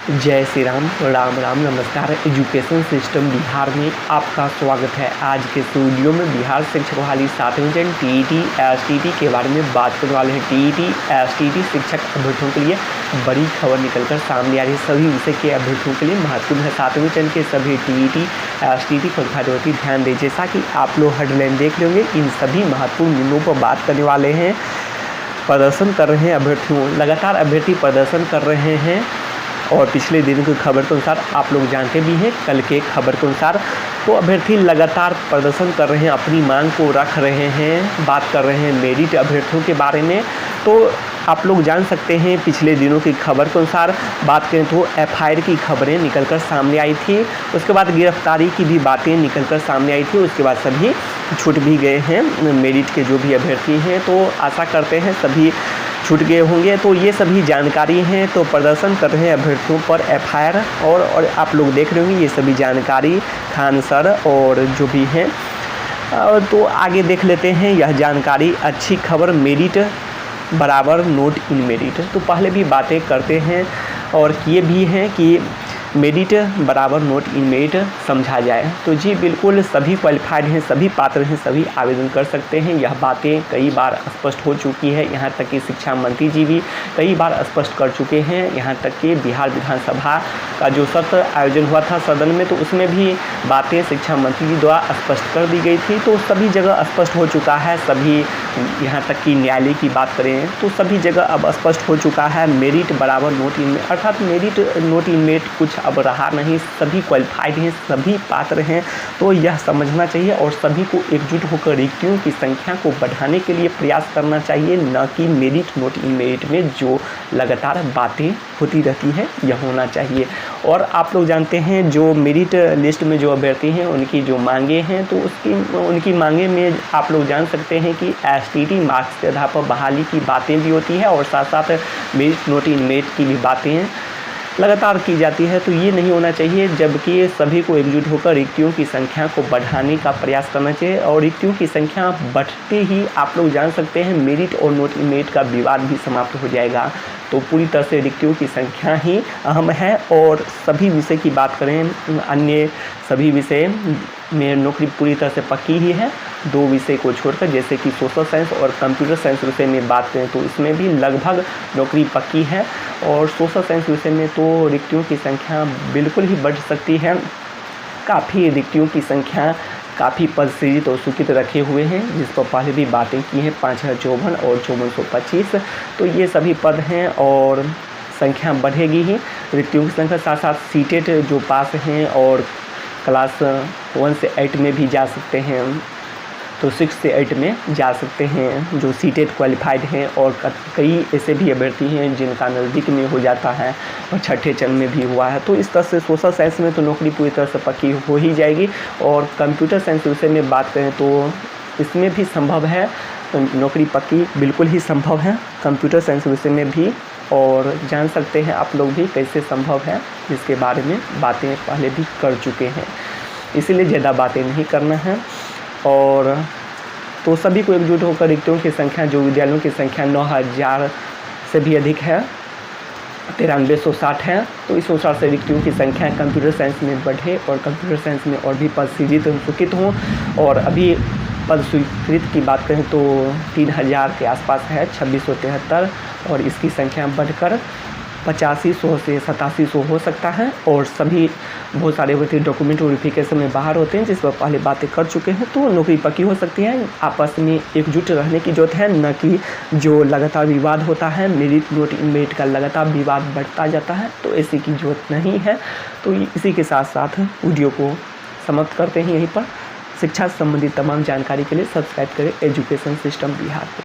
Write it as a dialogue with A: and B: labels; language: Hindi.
A: जय श्री राम, राम राम, नमस्कार। एजुकेशन सिस्टम बिहार में आपका स्वागत है। आज के इस वीडियो में बिहार शिक्षक बहाली 7वीं चरण टीईटी एसटीटी के बारे में बात करने वाले हैं। टीईटी एसटीटी शिक्षक अभ्यर्थियों के लिए बड़ी खबर निकलकर सामने आ रही है। सभी विषय के अभ्यर्थियों के लिए महत्वपूर्ण है। 7वीं चरण के सभी टीईटी एसटीटी क्वालिफाइड ध्यान दें। जैसा कि आप लोग हेडलाइन देख रहे होंगे, इन सभी महत्वपूर्ण बिंदुओं पर बात करने वाले हैं। प्रदर्शन कर रहे हैं अभ्यर्थियों, लगातार अभ्यर्थी प्रदर्शन कर रहे हैं और पिछले दिन की खबर के अनुसार आप लोग जानते भी हैं, कल के खबर के अनुसार तो अभ्यर्थी लगातार प्रदर्शन कर रहे हैं, अपनी मांग को रख रहे हैं, बात कर रहे हैं मेरिट अभ्यर्थियों के बारे में। तो आप लोग जान सकते हैं, पिछले दिनों की खबर के अनुसार बात करें तो एफआईआर की खबरें निकलकर सामने आई थी, उसके बाद गिरफ्तारी की भी बातें निकलकर सामने आई थी, उसके बाद सभी छूट भी गए हैं मेरिट के जो भी अभ्यर्थी हैं। तो आशा करते हैं सभी छूट गए होंगे। तो ये सभी जानकारी हैं। तो प्रदर्शन कर रहे हैं अभ्यर्थियों पर एफआईआर और आप लोग देख रहे होंगे ये सभी जानकारी खान सर और जो भी हैं। तो आगे देख लेते हैं यह जानकारी। अच्छी खबर, मेरिट बराबर नोट इन मेरिट। तो पहले भी बातें करते हैं और किए भी हैं कि मेरिट बराबर नोट इन मेरिट समझा जाए। तो जी बिल्कुल, सभी क्वालिफाइड हैं, सभी पात्र हैं, सभी आवेदन कर सकते हैं। यह बातें कई बार स्पष्ट हो चुकी है। यहाँ तक कि शिक्षा मंत्री जी भी कई बार स्पष्ट कर चुके हैं। यहाँ तक कि बिहार विधानसभा का जो सत्र आयोजन हुआ था सदन में, तो उसमें भी बातें शिक्षा मंत्री जी द्वारा स्पष्ट कर दी गई थी। तो सभी जगह स्पष्ट हो चुका है। सभी, यहाँ तक कि न्यायालय की बात करें तो सभी जगह अब स्पष्ट हो चुका है। मेरिट बराबर नोट इन मेरिट, अर्थात मेरिट नोट इन मेरिट कुछ अब रहा नहीं। सभी क्वालिफाइड हैं, सभी पात्र हैं। तो यह समझना चाहिए और सभी को एकजुट होकर रिक्तियों की संख्या को बढ़ाने के लिए प्रयास करना चाहिए, न कि मेरिट नोट इन मेरिट में जो लगातार बातें होती रहती है यह होना चाहिए। और आप लोग जानते हैं जो मेरिट लिस्ट में जो अभ्यर्थी हैं उनकी जो मांगे हैं, तो उनकी मांगे में आप लोग जान सकते हैं कि एसटीटी मार्क्स के आधार पर बहाली की बातें भी होती है और साथ साथ मेरिट नोट इन मेरिट की भी बातें लगातार की जाती है। तो ये नहीं होना चाहिए, जबकि सभी को एकजुट होकर रिक्तियों की संख्या को बढ़ाने का प्रयास करना चाहिए। और रिक्तियों की संख्या बढ़ते ही आप लोग जान सकते हैं मेरिट और नोट इन मेरिट का विवाद भी समाप्त हो जाएगा। तो पूरी तरह से रिक्तियों की संख्या ही अहम है। और सभी विषय की बात करें, अन्य सभी विषय में नौकरी पूरी तरह से पक्की ही है। 2 विषय को छोड़कर, जैसे कि सोशल साइंस और कंप्यूटर साइंस विषय में बात करें तो इसमें भी लगभग नौकरी पक्की है। और सोशल साइंस विषय में तो रिक्तियों की संख्या बिल्कुल ही बढ़ सकती है। काफ़ी रिक्तियों की संख्या, काफ़ी पद सृजित और स्वीकृत रखे हुए हैं, जिस पर पहले भी बातें की हैं, 5054 और 5425। तो ये सभी पद हैं और संख्या बढ़ेगी ही रिक्तियों की संख्या। साथ साथ सीटेट जो पास हैं और क्लास 1 से 8 में भी जा सकते हैं, तो 6 से 8 में जा सकते हैं जो सीटेट क्वालिफाइड हैं। और कई ऐसे भी अभ्यर्थी हैं जिनका नज़दीक में हो जाता है और छठे चरण में भी हुआ है। तो इस तरह से सोशल साइंस में तो नौकरी पूरी तरह से पक्की हो ही जाएगी। और कंप्यूटर साइंस विषय में बात करें तो इसमें भी संभव है, नौकरी पक्की बिल्कुल ही संभव है कंप्यूटर साइंस विषय में भी। और जान सकते हैं आप लोग भी कैसे संभव है, जिसके बारे में बातें पहले भी कर चुके हैं, इसीलिए ज़्यादा बातें नहीं करना है। और तो सभी को एकजुट होकर रिक्तियों की संख्या, जो विद्यालयों की संख्या 9000 से भी अधिक है, 9360 है, तो इस अनुसार से रिक्तियों की संख्या कंप्यूटर साइंस में बढ़े और कंप्यूटर साइंस में और भी पद सृजित स्वीकृत हों। और अभी पद स्वीकृत की बात करें तो 3000 के आसपास है, 2673, और इसकी संख्या बढ़कर 8500 से 8700 हो सकता है। और सभी बहुत सारे व्यक्ति डॉक्यूमेंट वेरिफिकेशन में बाहर होते हैं, जिस पर पहले बातें कर चुके हैं। तो नौकरी पक्की हो सकती है। आपस में एकजुट रहने की जरूरत है, न कि जो लगातार विवाद होता है, मेरिट नोट इन मेरिट का लगातार विवाद बढ़ता जाता है, तो ऐसी की जरूरत नहीं है। तो इसी के साथ साथ वीडियो को समाप्त करते हैं यहीं पर। शिक्षा से संबंधित तमाम जानकारी के लिए सब्सक्राइब करें एजुकेशन सिस्टम बिहार।